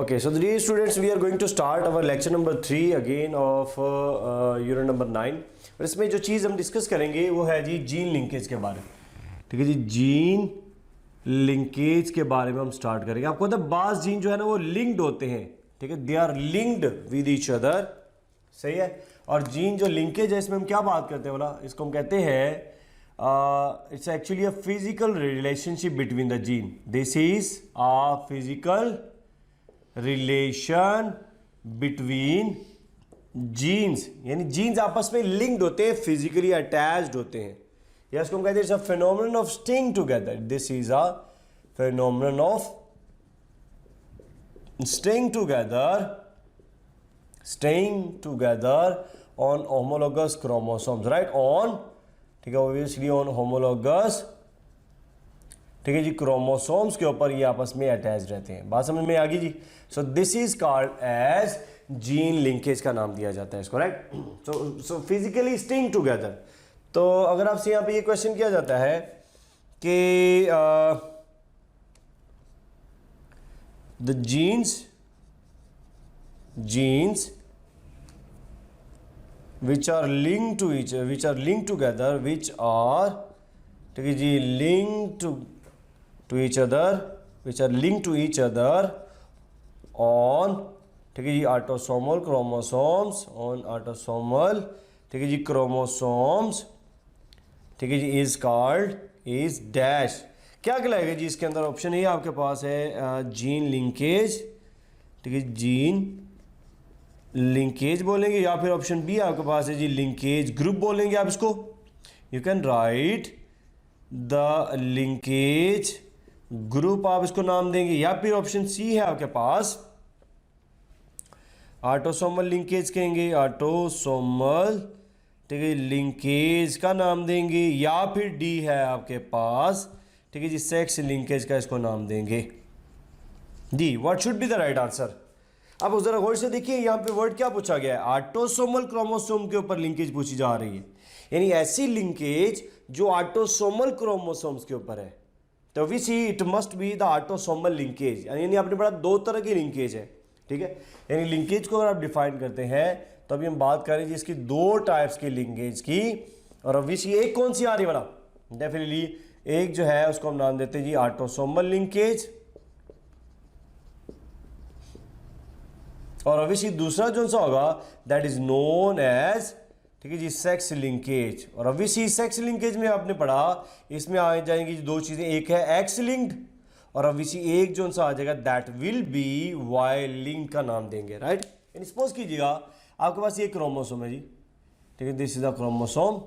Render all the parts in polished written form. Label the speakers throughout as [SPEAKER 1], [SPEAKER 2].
[SPEAKER 1] Okay, so dear students, we are going to start our lecture number 3 again of unit number 9. और इसमें जो चीज़ हम discuss करेंगे वो है जी जीन लिंकेज के बारे में. ठीक है जी, जीन लिंकेज के बारे में हम स्टार्ट करेंगे. आपको पता है बास जीन जो है ना वो लिंक्ड होते हैं. ठीक है, they are linked with each other. सही है. और जीन जो लिंकेज है इसमें हम क्या बात करते हैं बोला, इसको हम कहते हैं it's actually a physical relationship between the gene. This is a physical relation between genes, यानी जीन्स आपस में लिंक्ड होते हैं, फिजिकली अटैच्ड होते हैं. या इसको हम कहते हैं it's a phenomenon of staying together. This is a phenomenon of staying together on homologous chromosomes, right. On, ठीक है, ऑब्वियसली ऑन होमोलोगस, ठीक है जी, क्रोमोसोम्स के ऊपर ये आपस में अटैच रहते हैं. बात समझ में आ गई जी. So this is called as gene linkage का नाम दिया जाता है इसको, right. So physically staying together. तो अगर आपसे यहाँ पे ये क्वेश्चन किया जाता है कि the genes which are linked together, which are, ठीक है जी, linked to each other, which are linked to each other on, ठीक है जी, autosomal chromosomes, on autosomal, ठीक है जी, chromosomes, ठीक है जी, is called, is dash. क्या कहलाएगा जी इसके अंदर? ऑप्शन ए आपके पास है जीन लिंकेज, ठीक है, जीन लिंकेज बोलेंगे, या फिर ऑप्शन बी आपके पास है जी लिंकेज ग्रुप बोलेंगे आप इसको. You can write the linkage group, आप इसको नाम देंगे. या फिर ऑप्शन सी है आपके पास ऑटोसोमल लिंकेज कहेंगे, ऑटोसोमल, ठीक है, लिंकेज का नाम देंगे. या फिर डी है आपके पास, ठीक है जी, सेक्स लिंकेज का इसको नाम देंगे. D, what should be the right answer? अब जरा गौर से देखिए, यहाँ पे वर्ड क्या पूछा गया है? ऑटोसोमल क्रोमोसोम के ऊपर लिंकेज पूछी जा रही है, यानी ऐसी लिंकेज जो ऑटोसोमल क्रोमोसोम्स के ऊपर है. तो we see it must be the autosomal linkage. यानी आपने पढ़ा दो तरह की लिंकेज है. ठीक है, यानी लिंकेज को अगर आप डिफाइन करते हैं तो अभी हम बात करें जी इसकी दो टाइप्स की लिंकेज की. और अब वी एक कौन सी आ रही है बड़ा? डेफिनेटली एक जो है उसको हम नाम देते हैं जी ऑटोसोमल लिंकेज, और ऑब्वियसली दूसरा जो सा होगा दैट इज नोन एज, ठीक है जी, सेक्स लिंकेज. और ऑब्वियसली सेक्स लिंकेज में आपने पढ़ा, इसमें आ जाएंगी दो चीजें, एक है एक्स लिंक्ड, और ऑब्वियसली एक जो सा आ जाएगा that will be Y linked का नाम देंगे, राइट. यानी सपोज कीजिएगा आपके पास ये क्रोमोसोम है जी, ठीक है, दिस इज द क्रोमोसोम.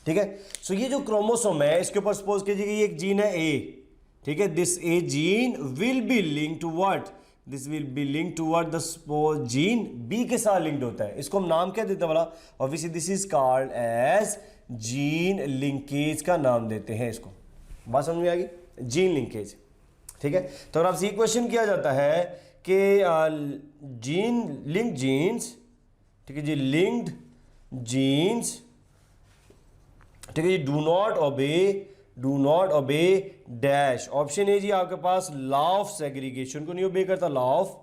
[SPEAKER 1] ठीक है, सो ये जो क्रोमोसोम है इसके ऊपर सपोज कीजिएगा ये एक जीन है ए. ठीक है, this A gene will be linked to what? This will be link toward the gene B के साथ लिंक्ड होता है. इसको हम नाम क्या देते हैं बोला? Obviously this is called as gene linkage का नाम देते हैं इसको. बात समझ में आ गई? Gene linkage. ठीक है, तो अगर आपसे ये क्वेश्चन किया जाता है कि जीन लिंक्ड जीन्स, ठीक है जी, लिंक्ड जीन्स, ठीक है जी, do not obey dash. Option A जी आपके पास लॉ ऑफ सेग्रीगेशन को नहीं ओबे करता, लॉ ऑफ,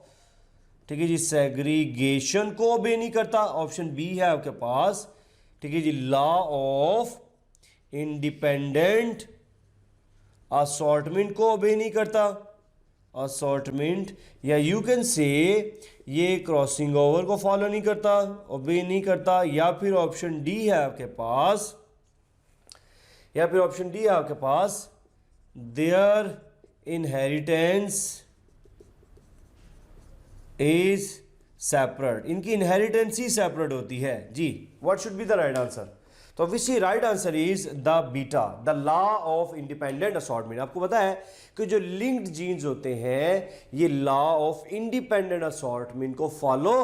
[SPEAKER 1] ठीक है जी, सेग्रीगेशन को ओबे नहीं करता. ऑप्शन बी है आपके पास, ठीक है जी, लॉ ऑफ इंडिपेंडेंट असॉर्टमेंट को ओबे नहीं करता, असॉर्टमेंट, या यू कैन से ये क्रॉसिंग ओवर को फॉलो नहीं करता, ओबे नहीं करता. या फिर ऑप्शन डी है आपके पास, या फिर ऑप्शन डी है आपके पास देयर इनहेरिटेंस इज सेपरेट. इनकी इनहेरिटेंस ही सेपरेट होती है जी. What should be the right answer? तो obviously right answer is the beta, the law of independent assortment. आपको पता है कि जो लिंक्ड जीन्स होते हैं ये लॉ ऑफ इंडिपेंडेंट असॉर्टमेंट को फॉलो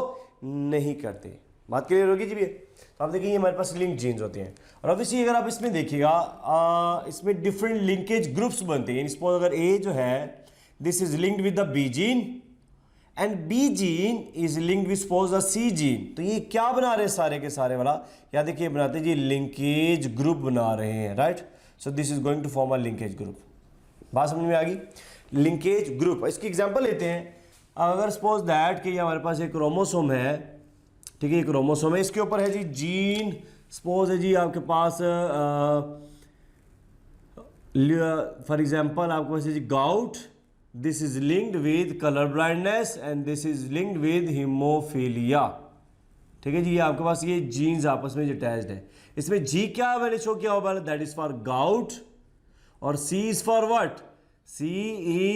[SPEAKER 1] नहीं करते. बात क्लियर होगी जी? तो आप देखिए हमारे पास लिंक जीन्स होते हैं, और ऑब्वियसली अगर आप इसमें देखिएगा इसमें डिफरेंट लिंकेज ग्रुप्स बनते हैं. सपोज अगर ए जो है this is linked with the B gene and B gene is linked with suppose the C gene. तो ये क्या बना रहे हैं सारे के सारे वाला? या देखिए बनाते हैं जी लिंकेज ग्रुप बना रहे हैं, right. So this is going to form a linkage group. बात समझ में आ गई? Linkage group. इसकी एग्जांपल लेते हैं. अगर सपोज दैट कि ये हमारे पास एक क्रोमोसोम है, ठीक है, क्रोमोसोम है, इसके ऊपर है जी जीन, सपोज है जी आपके पास फॉर एग्जांपल आपके पास है जी gout, this is linked with colour blindness and this is linked with haemophilia, ठीक है जी। ये आपके पास ये जीन्स आपस में अटैच्ड है। इसमें जी क्या मैंने शो किया होगा, दैट इज फॉर गाउट, और C is for what, C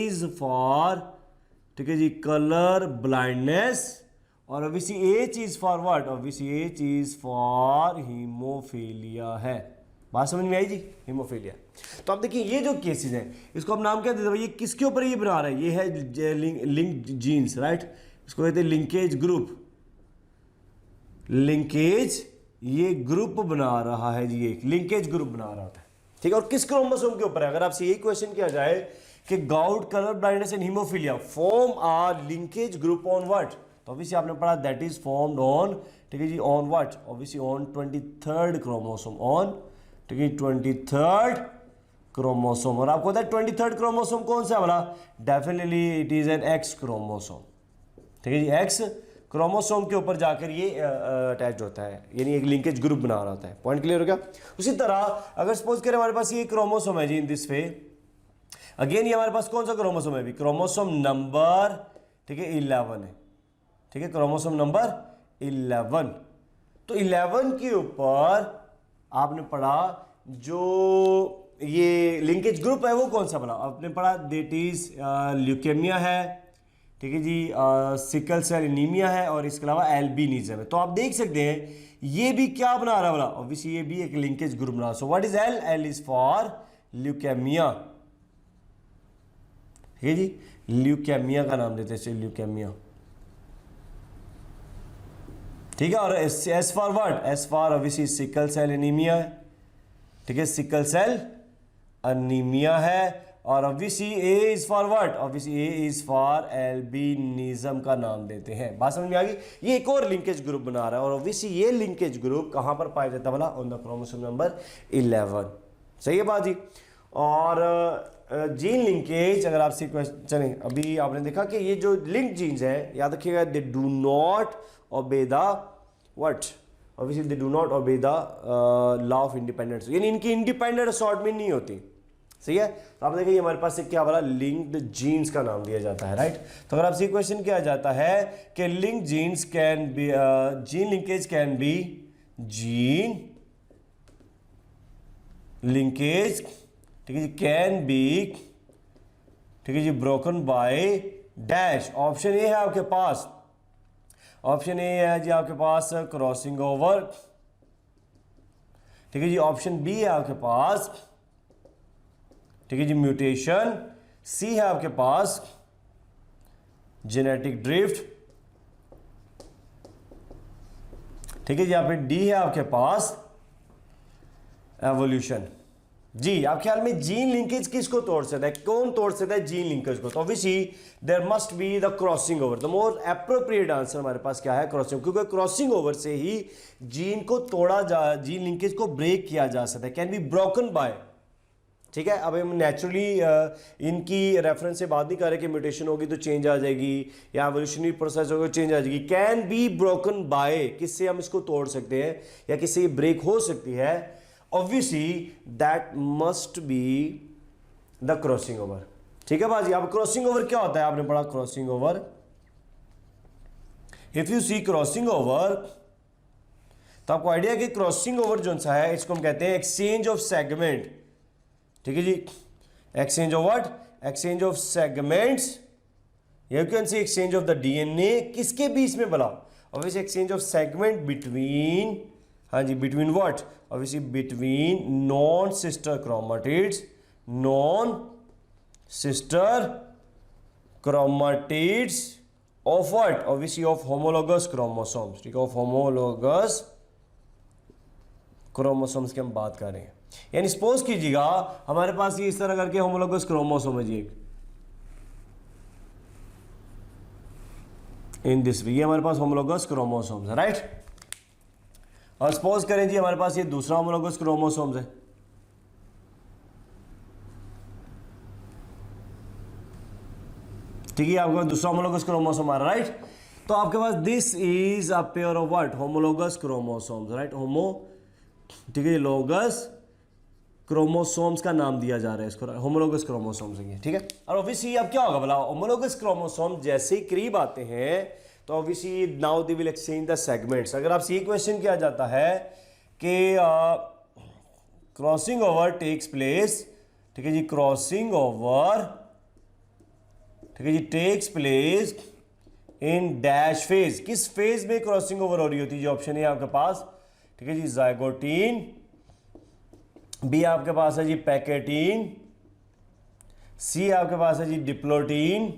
[SPEAKER 1] is for, ठीक है जी, कलर ब्लाइंडनेस, और obviously H is for what, obviously H is for haemophilia है। बात समझ में आई जी, हीमोफीलिया। तो आप देखिए ये जो केसेस हैं इसको हम नाम क्या देते हैं, ये किसके ऊपर ये बना रहा है, ये है लिंक जीन्स, राइट, इसको कहते हैं लिंकेज ग्रुप, लिंकेज ये ग्रुप बना रहा है जी, एक लिंकेज ग्रुप बना रहा है, ठीक है। और किस क्रोमोसोम के ऊपर है, अगर आपसे यही क्वेश्चन किया जाए कि gout, colour blindness and haemophilia form are linkage group on what, तो ऑब्वियसली आपने पढ़ा दैट इज फॉर्म्ड ऑन, ठीक है जी, on what, obviously on 23rd chromosome, on, ठीक है, 23rd क्रोमोसोम। और आपको पता है 23rd क्रोमोसोम कौन सा वाला, definitely it is an x chromosome, ठीक है जी, एक्स क्रोमोसोम के ऊपर जाकर ये अटैच होता है, यानी एक लिंकेज ग्रुप बना रहा होता है। पॉइंट क्लियर हो गया। उसी तरह अगर सपोज करें हमारे पास ये क्रोमोसोम है जी, इन दिस वे अगेन ये हमारे पास कौन सा क्रोमोसोम है अभी, क्रोमोसोम नंबर, ठीक है, 11 है, ठीक है, क्रोमोसोम नंबर 11। तो 11 के ऊपर आपने पढ़ा जो ये लिंकेज ग्रुप है वो कौन सा पढ़ा, आपने पढ़ा दैट इज ल्यूकेमिया है, ठीक है जी, सिकल सेल एनीमिया है, और इसके अलावा एल्बिनिज्म है। तो आप देख सकते हैं ये भी क्या बना रहा है बोला, ऑब्वियसली ये भी एक लिंकेज ग्रुप बना रहा है। So what is L, L is for leukaemia, ठीक है जी, ल्यूकेमिया का नाम देते हैं, ल्यूकेमिया, ठीक है। और S for what, S for obviously sickle cell anaemia है, ठीक है, सिकल सेल एनीमिया है। और obviously A is for what, obviously A is for albinism का नाम देते हैं। बात समझ में आ गई। ये एक और लिंकेज ग्रुप बना रहा है, और ऑब्वियसली ये लिंकेज ग्रुप कहां पर पाया जाता है बोला, ऑन द क्रोमोसोम नंबर 11। सही है बात जी। और जीन लिंकेज अगर आपसे क्वेश्चन चलें, अभी आपने देखा कि ये जो लिंक जीन्स है, याद रखिएगा, they do not obey the what, obviously they do not obey the law of independence, यानी इनकी इंडिपेंडेंट असॉर्टमेंट नहीं होती। सही है। तो आप देखिए हमारे पास से क्या वाला लिंक्ड जीन्स का नाम दिया जाता है, राइट। तो अगर आपसे क्वेश्चन किया जाता है कि link genes can be, gene linkage can be, gene linkage, ठीक है जी, कैन बी, ठीक है जी, broken by dash. Option A है आपके पास, ऑप्शन ए है जी आपके पास क्रॉसिंग ओवर, ठीक है जी। ऑप्शन बी है आपके पास, ठीक है जी, म्यूटेशन। सी है आपके पास जेनेटिक ड्रिफ्ट, ठीक है जी। यहाँ पे डी है आपके पास एवोल्यूशन। जी, आप ख्याल में जीन लिंकेज किसको तोड़ सकता है, कौन तोड़ सकता है जीन लिंकेज को, तो obviously there must be the crossing over. The more appropriate answer हमारे पास क्या है, क्रॉसिंग, क्योंकि क्रॉसिंग ओवर से ही जीन को तोड़ा जा, जीन लिंकेज को ब्रेक किया जा सकता है, कैन बी ब्रोकन बाय, ठीक है। अब हम नेचुरली इनकी रेफरेंस से बात नहीं कर रहे कि म्यूटेशन होगी तो चेंज आ जाएगी, या एवोल्यूशनरी प्रोसेस होगा चेंज आ जाएगी। कैन बी ब्रोकन बाय, किससे हम इसको तोड़ सकते हैं या किससे ये ब्रेक हो सकती है, obviously that must be the crossing over, ठीक है बाजी। अब क्रॉसिंग ओवर क्या होता है, आपने पढ़ा crossing over, if you see crossing over, तो आपको आइडिया कि क्रॉसिंग ओवर जो सा है इसको हम कहते हैं एक्सचेंज ऑफ सेगमेंट, ठीक है जी। Exchange of what, exchange of segments, you can see exchange of the DNA, किसके बीच में बोला, obviously exchange of segment between, हाँ जी, between what, obviously between non sister chromatids, non sister chromatids of what, obviously of homologous chromosomes, ठीक है, of homologous chromosomes की हम बात कर रहे हैं। यानी सपोज कीजिएगा हमारे पास ये इस तरह करके होमोलोगस क्रोमोसोम है जी, एक इन दिस वे, ये हमारे पास होमोलोगस क्रोमोसोम्स है, राइट। और सपोज करें जी हमारे पास ये दूसरा होमोलोगस क्रोमोसोम्स है, ठीक है, आपके पास दूसरा होमोलोगस क्रोमोसोम आ रहा है, राइट। तो आपके पास this is a pair of what, homologous chromosomes, right. ठीक है, लोगस क्रोमोसोम्स का नाम दिया जा रहा है इसको, होमोलोगस क्रोमोसोम्स है, ठीक है। और ऑब्वियसली अब क्या होगा बोला, होमोलोगस क्रोमोसोम जैसे ही करीब आते हैं तो obviously now they will exchange the segments. अगर आपसे ये क्वेश्चन किया जाता है कि क्रॉसिंग ओवर टेक्स प्लेस, ठीक है जी, क्रॉसिंग ओवर, ठीक है जी, takes place in dash phase, किस फेज में क्रॉसिंग ओवर हो रही होती है, जो ऑप्शन है आपके पास, ठीक है जी, जाइगोटीन, बी आपके पास है जी पैकेटीन, सी आपके पास है जी डिप्लोटीन,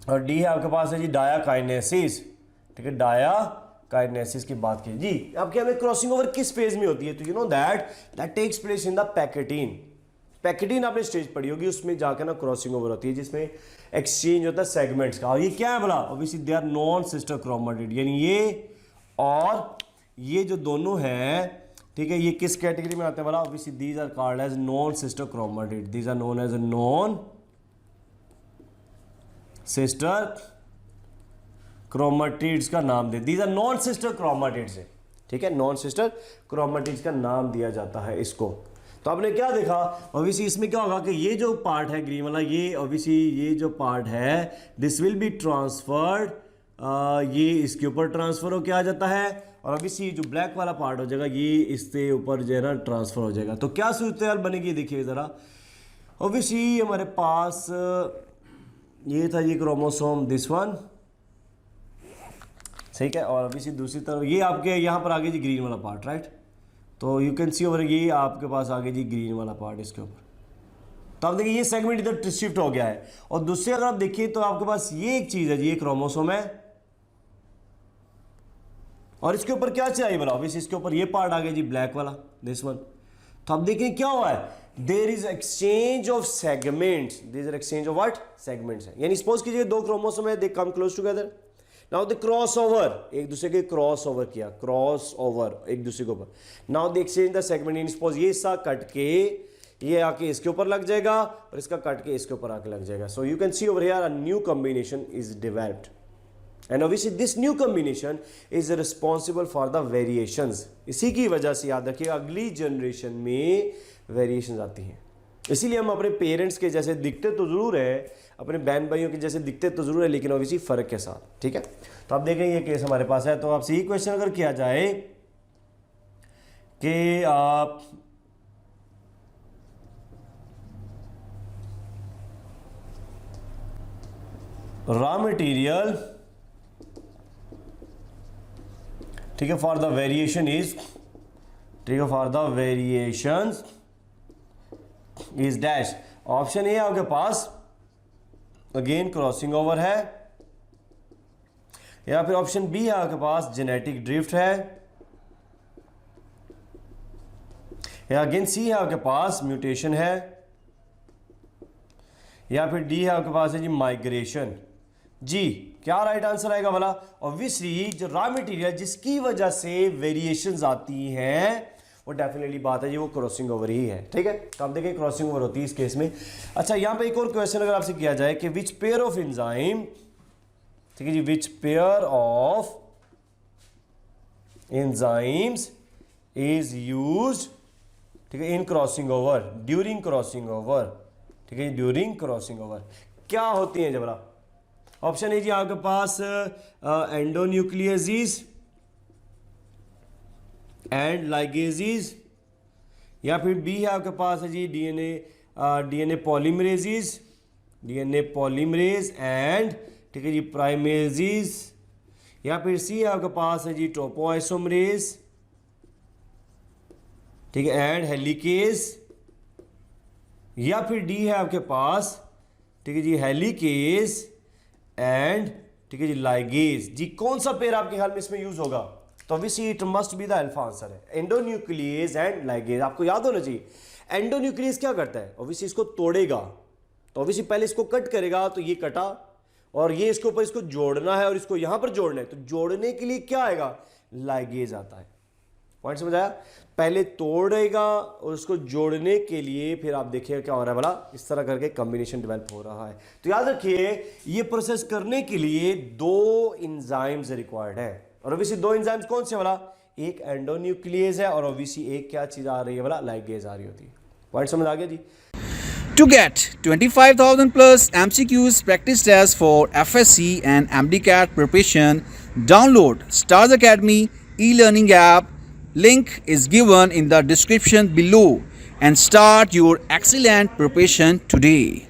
[SPEAKER 1] और डी है आपके पास है जी डायाकाइनेसिस, ठीक है, डायाकाइनेसिस की बात की जी। अब क्या, हमें क्रॉसिंग ओवर किस फेज में होती है, तो you know that takes place in the pachytene. Pachytene आपने स्टेज पढ़ी होगी, उसमें जाकर ना क्रॉसिंग ओवर होती है जिसमें एक्सचेंज होता है सेगमेंट्स का। और ये क्या है बोला, obviously they are non sister chromatid, यानी ये और ये जो दोनों हैं, ठीक है, ये किस कैटेगरी में आते हैं बोला, obviously these are called as non sister chromatid, these are known as non sister chromatids का नाम दे, these are non sister chromatids है, ठीक है, नॉन सिस्टर क्रोमेटिड्स का नाम दिया जाता है इसको। तो आपने क्या देखा, ऑब्वियसली इसमें क्या होगा कि ये जो पार्ट है ग्रीन वाला, ये ऑब्वियसली ये जो पार्ट है दिस विल बी ट्रांसफर्ड, ये इसके ऊपर ट्रांसफर हो के आ जाता है, और ऑब्वियसली जो ब्लैक वाला पार्ट हो जाएगा ये इससे ऊपर जो है ना ट्रांसफर हो जाएगा। तो क्या सूरत हाल बनेगी, देखिए ज़रा। ऑब्वियसली हमारे पास ये था ये क्रोमोसोम दिस वन, ठीक है, और ऑब्वियसली दूसरी तरफ ये आपके यहाँ पर आगे जी ग्रीन वाला पार्ट, राइट। तो यू कैन सी ओवर, ये आपके पास आगे जी ग्रीन वाला पार्ट इसके ऊपर। तो आप देखिए ये सेगमेंट इधर शिफ्ट हो गया है, और दूसरी अगर आप देखिए तो आपके पास ये एक चीज़ है जी, ये क्रोमोसोम है, और इसके ऊपर क्या चाहिए बोला, ऑब्वियसली इसके ऊपर ये पार्ट आ गया जी ब्लैक वाला, दिस वन। तो आप देखिए क्या हुआ है, there is exchange of segments, there is exchange of what, segments है। यानी सपोज कीजिए दो क्रोमोसोम है, they come close together, now they cross over, एक दूसरे के क्रॉस ओवर किया, क्रॉस ओवर एक दूसरे के ऊपर, now they exchange the segment. यानी सपोज ये सा कट के ये आके इसके ऊपर लग जाएगा, और इसका कट के इसके ऊपर आके लग जाएगा। So you can C over here a new combination is developed, and obviously this new combination is responsible for the variations. इसी की वजह से याद रखिए अगली जनरेशन में वेरिएशंस आती हैं। इसीलिए हम अपने पेरेंट्स के जैसे दिखते तो जरूर है, अपने बहन भाइयों के जैसे दिखते तो जरूर है, लेकिन ऑब्वियसली फर्क के साथ, ठीक है। तो आप देखें ये केस हमारे पास है। तो आपसे ये क्वेश्चन अगर किया जाए कि आप रॉ मटेरियल, ठीक है, फॉर द वेरिएशन इज, ठीक है, for the variations is dash. Option ए आपके पास अगेन क्रॉसिंग ओवर है, या फिर ऑप्शन बी है आपके पास जेनेटिक ड्रिफ्ट है, या अगेन सी है आपके पास म्यूटेशन है, या फिर डी है आपके पास है जी माइग्रेशन। जी क्या राइट आंसर आएगा भला, ऑब्वियसली जो रॉ मटेरियल जिसकी वजह से वेरिएशंस आती हैं वो डेफिनेटली बात है जी वो क्रॉसिंग ओवर ही है, ठीक है। तो आप देखिए क्रॉसिंग ओवर होती है इस केस में। अच्छा यहाँ पे एक और क्वेश्चन अगर आपसे किया जाए कि विच पेयर ऑफ एंजाइम, ठीक है जी, which pair of enzymes is used, ठीक है, in crossing over, during crossing over, ठीक है, ड्यूरिंग क्रॉसिंग ओवर क्या होती है जबरा। ऑप्शन है जी आपके पास एंडोन्यूक्लियसिस एंड लाइगेसिस, या फिर बी है आपके पास है जी डीएनए पॉलीमरेजिस, डीएनए पॉलीमरेज एंड, ठीक है जी, प्राइमेजिस, या फिर सी है आपके पास है जी टोपोआइसोमरेज, ठीक है, एंड हेलिकेज, या फिर डी है आपके पास, ठीक है जी, हेलिकेज एंड, ठीक है जी, लाइगेज। जी कौन सा पेयर आपके ख्याल में इसमें यूज होगा, तो obviously it must be the alpha answer है, एंडोन्यूक्लियस एंड लाइगेज। आपको याद होना चाहिए एंडोन्यूक्लियस क्या करता है, ऑब्वियसली इसको तोड़ेगा, तो ऑब्वियसली पहले इसको कट करेगा, तो ये कटा, और ये इसके ऊपर इसको जोड़ना है और इसको यहां पर जोड़ना है, तो जोड़ने के लिए क्या आएगा, लाइगेज आता है। पॉइंट समझ आया? पहले तोड़ेगा और उसको जोड़ने के लिए फिर आप देखिएगा क्या हो रहा है भला, इस तरह करके कॉम्बिनेशन डेवलप हो रहा है। तो याद रखिए ये प्रोसेस करने के लिए 2 एंजाइम्स रिक्वायर्ड है, और ऑब्वियसली 2 एंजाइम्स कौन से भला? एक एंडोन्यूक्लियेज है और ऑब्वियसली एक क्या चीज आ रही है भला? लाइगेज आ रही होती है। पॉइंट समझ आ गया जी?
[SPEAKER 2] To get 25,000 plus MCQs practice tests for FSC and MDCAT preparation, download Stars Academy e-learning app. Link is given in the description below and start your excellent preparation today.